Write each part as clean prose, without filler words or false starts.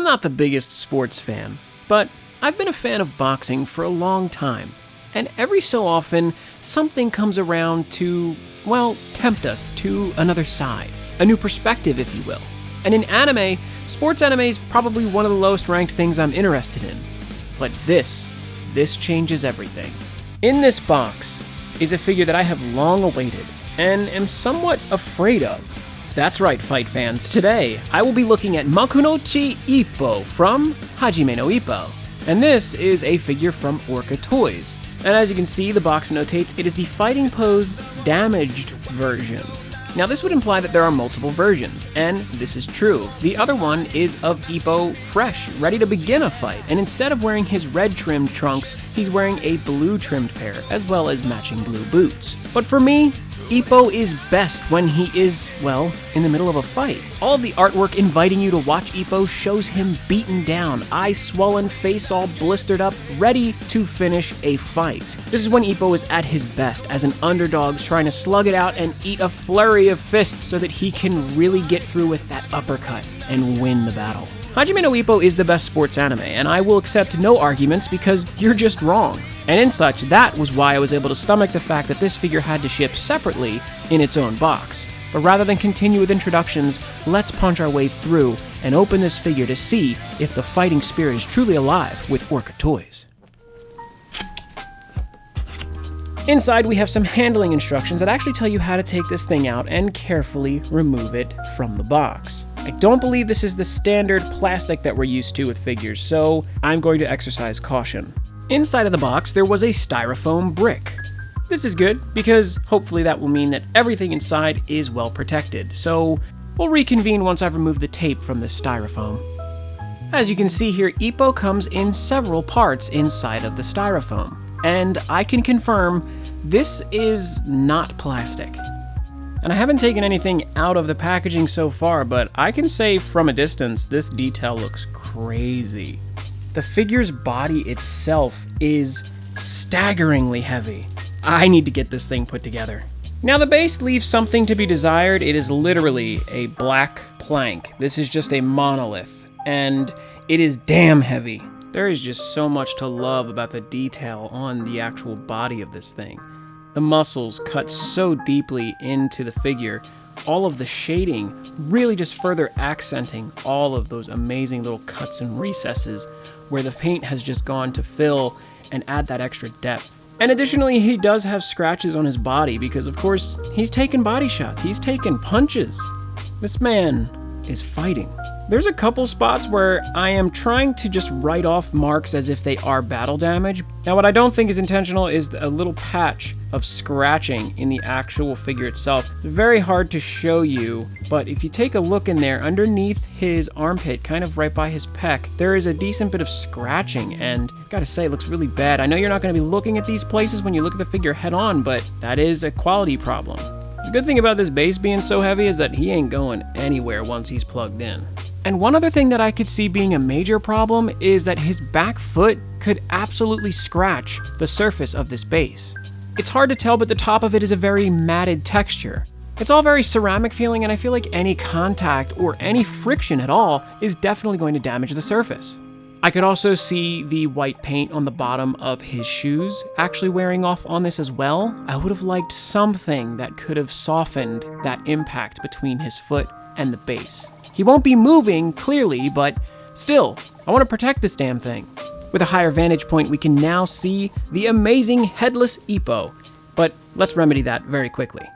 I'm not the biggest sports fan, but I've been a fan of boxing for a long time. And every so often, something comes around to, well, tempt us to another side. A new perspective, if you will. And in anime, sports anime is probably one of the lowest ranked things I'm interested in. But this changes everything. In this box is a figure that I have long awaited and am somewhat afraid of. That's right, fight fans. Today, I will be looking at Makunouchi Ippo from Hajime no Ippo. And this is a figure from Orca Toys. And as you can see, the box notates it is the fighting pose damaged version. Now this would imply that there are multiple versions, and this is true. The other one is of Ippo fresh, ready to begin a fight, and instead of wearing his red trimmed trunks, he's wearing a blue trimmed pair, as well as matching blue boots. But for me, Ippo is best when he is, well, in the middle of a fight. All of the artwork inviting you to watch Ippo shows him beaten down, eyes swollen, face all blistered up, ready to finish a fight. This is when Ippo is at his best, as an underdog trying to slug it out and eat a flurry of fists so that he can really get through with that uppercut and win the battle. Hajime no Ippo is the best sports anime, and I will accept no arguments because you're just wrong. And in such, that was why I was able to stomach the fact that this figure had to ship separately in its own box. But rather than continue with introductions, let's punch our way through and open this figure to see if the fighting spirit is truly alive with Orca Toys. Inside, we have some handling instructions that actually tell you how to take this thing out and carefully remove it from the box. I don't believe this is the standard plastic that we're used to with figures, so I'm going to exercise caution. Inside of the box, there was a styrofoam brick. This is good, because hopefully that will mean that everything inside is well protected, so we'll reconvene once I've removed the tape from this styrofoam. As you can see here, Ippo comes in several parts inside of the styrofoam, and I can confirm this is not plastic. And I haven't taken anything out of the packaging so far, but I can say from a distance, this detail looks crazy. The figure's body itself is staggeringly heavy. I need to get this thing put together. Now the base leaves something to be desired. It is literally a black plank. This is just a monolith, and it is damn heavy. There is just so much to love about the detail on the actual body of this thing. The muscles cut so deeply into the figure, all of the shading really just further accenting all of those amazing little cuts and recesses where the paint has just gone to fill and add that extra depth. And additionally, he does have scratches on his body because, of course, he's taken body shots, he's taken punches. This man is fighting. There's a couple spots where I am trying to just write off marks as if they are battle damage. Now, what I don't think is intentional is a little patch of scratching in the actual figure itself. It's very hard to show you, but if you take a look in there, underneath his armpit, kind of right by his pec, there is a decent bit of scratching, and gotta say, it looks really bad. I know you're not gonna be looking at these places when you look at the figure head on, but that is a quality problem. The good thing about this base being so heavy is that he ain't going anywhere once he's plugged in. And one other thing that I could see being a major problem is that his back foot could absolutely scratch the surface of this base. It's hard to tell, but the top of it is a very matted texture. It's all very ceramic feeling, and I feel like any contact or any friction at all is definitely going to damage the surface. I could also see the white paint on the bottom of his shoes actually wearing off on this as well. I would have liked something that could have softened that impact between his foot and the base. He won't be moving, clearly, but still, I want to protect this damn thing. With a higher vantage point, we can now see the amazing headless Ippo, but let's remedy that very quickly.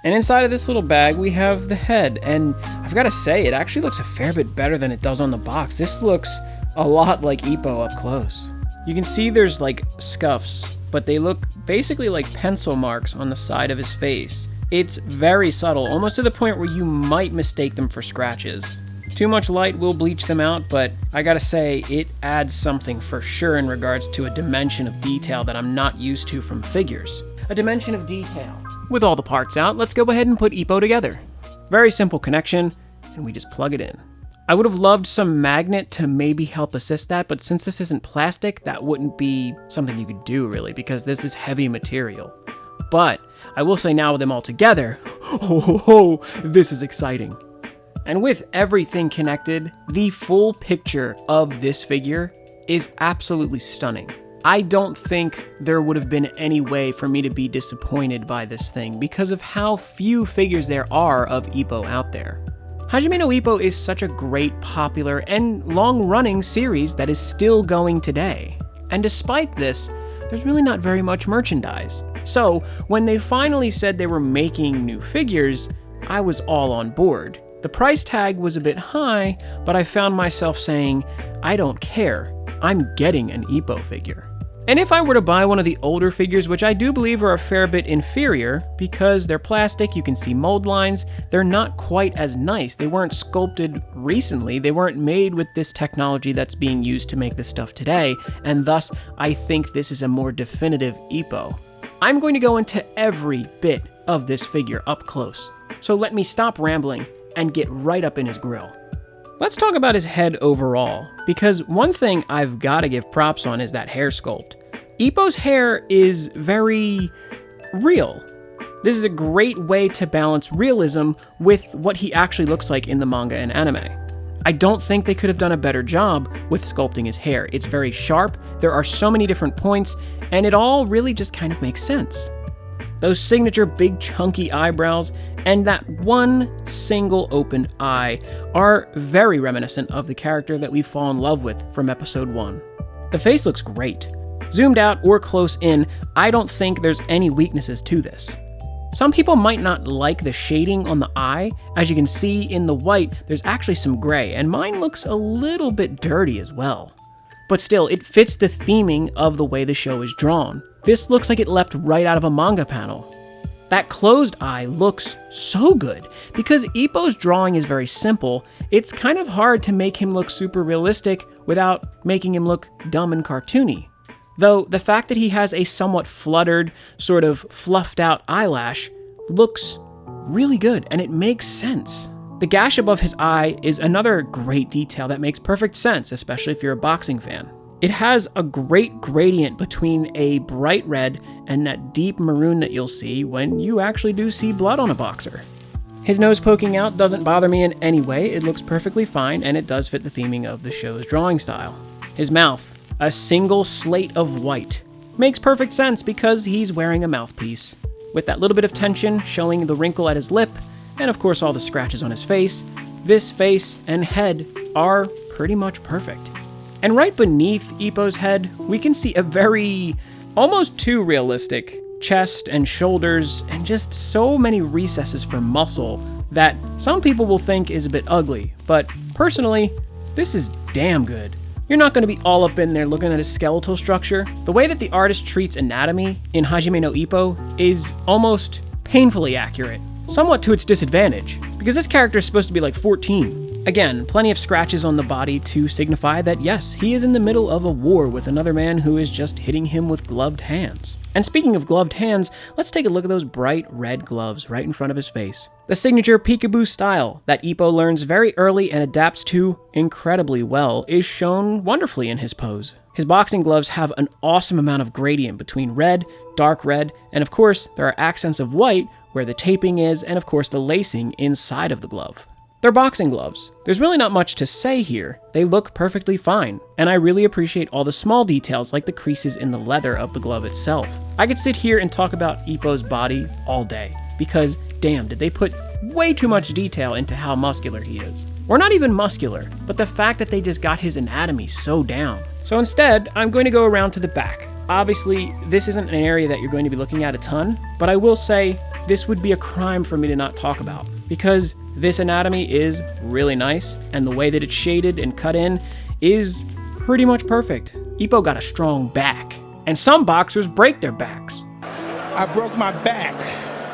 And inside of this little bag, we have the head, and I've got to say, it actually looks a fair bit better than it does on the box. This looks a lot like Ippo up close. You can see there's like scuffs, but they look basically like pencil marks on the side of his face. It's very subtle, almost to the point where you might mistake them for scratches. Too much light will bleach them out, but I gotta say, it adds something for sure in regards to a dimension of detail that I'm not used to from figures. A dimension of detail. With all the parts out, let's go ahead and put Ippo together. Very simple connection, and we just plug it in. I would have loved some magnet to maybe help assist that, but since this isn't plastic, that wouldn't be something you could do really, because this is heavy material. But I will say now with them all together, this is exciting. And with everything connected, the full picture of this figure is absolutely stunning. I don't think there would have been any way for me to be disappointed by this thing because of how few figures there are of Ippo out there. Hajime no Ippo is such a great, popular, and long-running series that is still going today. And despite this, there's really not very much merchandise. So, when they finally said they were making new figures, I was all on board. The price tag was a bit high, but I found myself saying, I don't care, I'm getting an Ippo figure. And if I were to buy one of the older figures, which I do believe are a fair bit inferior, because they're plastic, you can see mold lines, they're not quite as nice. They weren't sculpted recently, they weren't made with this technology that's being used to make this stuff today, and thus, I think this is a more definitive Ippo. I'm going to go into every bit of this figure up close, so let me stop rambling and get right up in his grill. Let's talk about his head overall, because one thing I've got to give props on is that hair sculpt. Ippo's hair is very real. This is a great way to balance realism with what he actually looks like in the manga and anime. I don't think they could have done a better job with sculpting his hair. It's very sharp, there are so many different points, and it all really just kind of makes sense. Those signature big chunky eyebrows and that one single opened eye are very reminiscent of the character that we fall in love with from episode 1. The face looks great. Zoomed out or close in, I don't think there's any weaknesses to this. Some people might not like the shading on the eye. As you can see in the white, there's actually some gray, and mine looks a little bit dirty as well. But still, it fits the theming of the way the show is drawn. This looks like it leapt right out of a manga panel. That closed eye looks so good. Because Ippo's drawing is very simple, it's kind of hard to make him look super realistic without making him look dumb and cartoony. Though the fact that he has a somewhat fluttered, sort of fluffed out eyelash looks really good, and it makes sense. The gash above his eye is another great detail that makes perfect sense, especially if you're a boxing fan. It has a great gradient between a bright red and that deep maroon that you'll see when you actually do see blood on a boxer. His nose poking out doesn't bother me in any way, it looks perfectly fine, and it does fit the theming of the show's drawing style. His mouth, a single slate of white, makes perfect sense because he's wearing a mouthpiece. With that little bit of tension showing the wrinkle at his lip, and of course all the scratches on his face, this face and head are pretty much perfect. And right beneath Ippo's head, we can see a very, almost too realistic chest and shoulders, and just so many recesses for muscle that some people will think is a bit ugly, but personally, this is damn good. You're not going to be all up in there looking at his skeletal structure. The way that the artist treats anatomy in Hajime no Ippo is almost painfully accurate, somewhat to its disadvantage, because this character is supposed to be like 14. Again, plenty of scratches on the body to signify that yes, he is in the middle of a war with another man who is just hitting him with gloved hands. And speaking of gloved hands, let's take a look at those bright red gloves right in front of his face. The signature peekaboo style that Ippo learns very early and adapts to incredibly well is shown wonderfully in his pose. His boxing gloves have an awesome amount of gradient between red, dark red, and of course there are accents of white where the taping is, and of course the lacing inside of the glove. They're boxing gloves. There's really not much to say here. They look perfectly fine, and I really appreciate all the small details like the creases in the leather of the glove itself. I could sit here and talk about Ippo's body all day, because damn, did they put way too much detail into how muscular he is. Or not even muscular, but the fact that they just got his anatomy so down. So instead, I'm going to go around to the back. Obviously, this isn't an area that you're going to be looking at a ton, but I will say this would be a crime for me to not talk about, because this anatomy is really nice, and the way that it's shaded and cut in is pretty much perfect. Ippo got a strong back, and some boxers break their backs. I broke my back.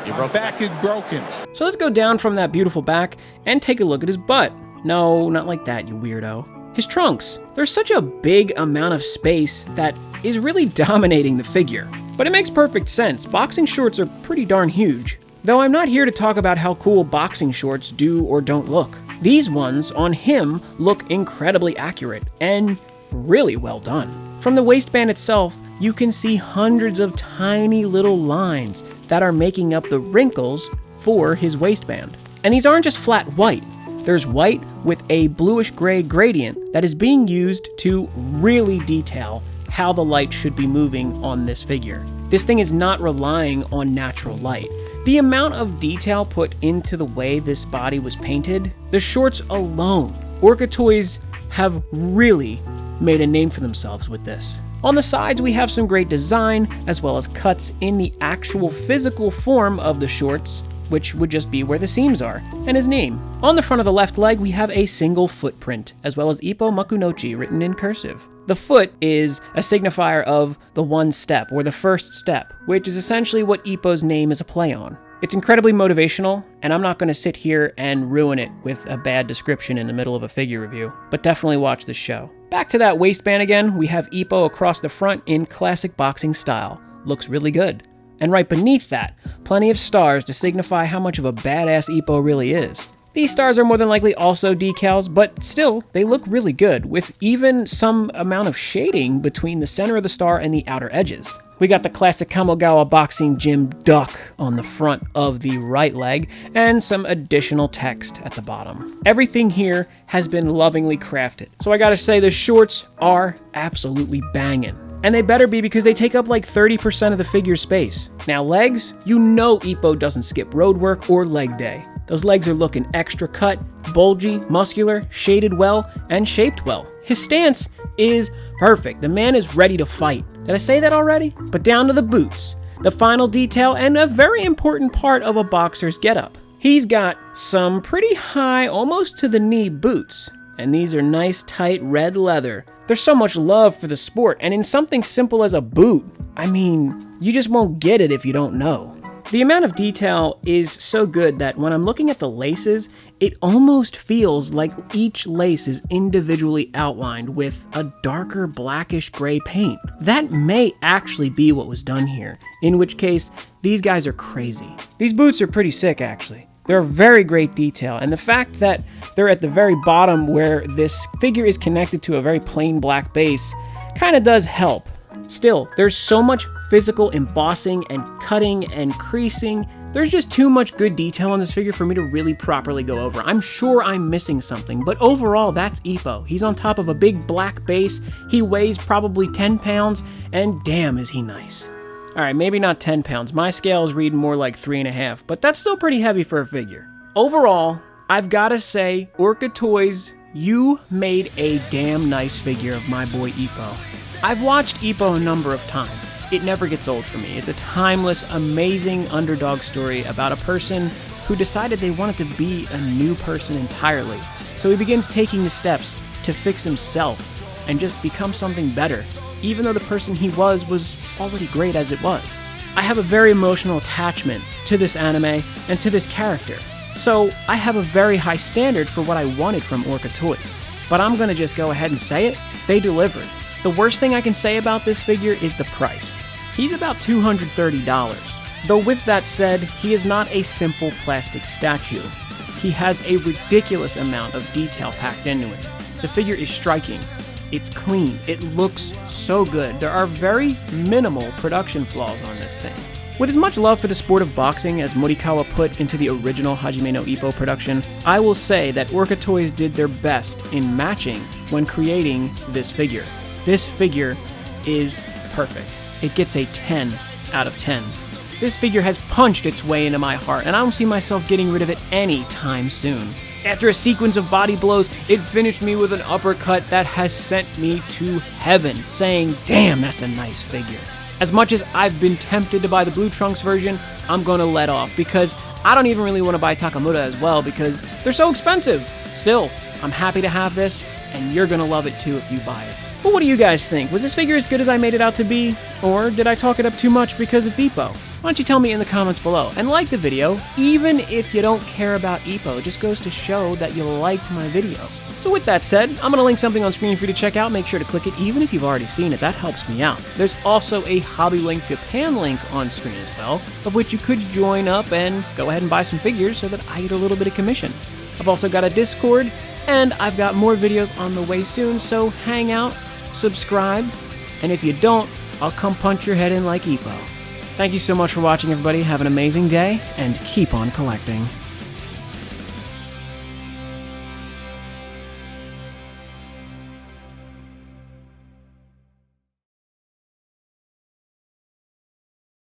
My back is broken. So let's go down from that beautiful back and take a look at his butt. No, not like that, you weirdo. His trunks. There's such a big amount of space that is really dominating the figure. But it makes perfect sense. Boxing shorts are pretty darn huge. Though I'm not here to talk about how cool boxing shorts do or don't look. These ones on him look incredibly accurate and really well done. From the waistband itself, you can see hundreds of tiny little lines that are making up the wrinkles for his waistband. And these aren't just flat white. There's white with a bluish-gray gradient that is being used to really detail how the light should be moving on this figure. This thing is not relying on natural light. The amount of detail put into the way this body was painted, the shorts alone, Orca Toys have really made a name for themselves with this. On the sides, we have some great design, as well as cuts in the actual physical form of the shorts, which would just be where the seams are, and his name. On the front of the left leg, we have a single footprint, as well as Ippo Makunouchi written in cursive. The foot is a signifier of the one step, or the first step, which is essentially what Ippo's name is a play on. It's incredibly motivational, and I'm not going to sit here and ruin it with a bad description in the middle of a figure review, but definitely watch this show. Back to that waistband again, we have Ippo across the front in classic boxing style. Looks really good. And right beneath that, plenty of stars to signify how much of a badass Ippo really is. These stars are more than likely also decals, but still, they look really good, with even some amount of shading between the center of the star and the outer edges. We got the classic Kamogawa boxing gym duck on the front of the right leg, and some additional text at the bottom. Everything here has been lovingly crafted, so I gotta say the shorts are absolutely banging. And they better be, because they take up like 30% of the figure's space. Now legs, you know Ippo doesn't skip road work or leg day. Those legs are looking extra cut, bulgy, muscular, shaded well, and shaped well. His stance is perfect. The man is ready to fight. Did I say that already? But down to the boots, the final detail and a very important part of a boxer's getup. He's got some pretty high, almost to the knee boots, and these are nice tight red leather. There's so much love for the sport, and in something simple as a boot, I mean, you just won't get it if you don't know. The amount of detail is so good that when I'm looking at the laces, it almost feels like each lace is individually outlined with a darker blackish gray paint. That may actually be what was done here, in which case, these guys are crazy. These boots are pretty sick, actually. They're very great detail, and the fact that they're at the very bottom where this figure is connected to a very plain black base kind of does help. Still, there's so much physical embossing and cutting and creasing. There's just too much good detail on this figure for me to really properly go over. I'm sure I'm missing something, but overall, that's Ippo. He's on top of a big black base, he weighs probably 10 pounds, and damn is he nice. Alright, maybe not 10 pounds, my scales read more like 3.5, but that's still pretty heavy for a figure. Overall, I've gotta say, Orca Toys, you made a damn nice figure of my boy Ippo. I've watched Ippo a number of times. It never gets old for me. It's a timeless, amazing underdog story about a person who decided they wanted to be a new person entirely. So he begins taking the steps to fix himself and just become something better, even though the person he was already great as it was. I have a very emotional attachment to this anime and to this character. So I have a very high standard for what I wanted from Orca Toys. But I'm gonna just go ahead and say it, they delivered. The worst thing I can say about this figure is the price. He's about $230. Though with that said, he is not a simple plastic statue. He has a ridiculous amount of detail packed into it. The figure is striking. It's clean. It looks so good. There are very minimal production flaws on this thing. With as much love for the sport of boxing as Morikawa put into the original Hajime no Ippo production, I will say that Orca Toys did their best in matching when creating this figure. This figure is perfect. It gets a 10 out of 10. This figure has punched its way into my heart, and I don't see myself getting rid of it anytime soon. After a sequence of body blows, it finished me with an uppercut that has sent me to heaven, saying, damn, that's a nice figure. As much as I've been tempted to buy the Blue Trunks version, I'm gonna let off, because I don't even really want to buy Takamura as well, because they're so expensive. Still, I'm happy to have this, and you're gonna love it too if you buy it. But what do you guys think? Was this figure as good as I made it out to be? Or did I talk it up too much because it's Ippo? Why don't you tell me in the comments below? And like the video, even if you don't care about Ippo, it just goes to show that you liked my video. So with that said, I'm going to link something on screen for you to check out. Make sure to click it even if you've already seen it. That helps me out. There's also a Hobby Link Japan link on screen as well, of which you could join up and go ahead and buy some figures so that I get a little bit of commission. I've also got a Discord, and I've got more videos on the way soon, so hang out, subscribe, and if you don't, I'll come punch your head in like Ippo. Thank you so much for watching, everybody. Have an amazing day, and keep on collecting.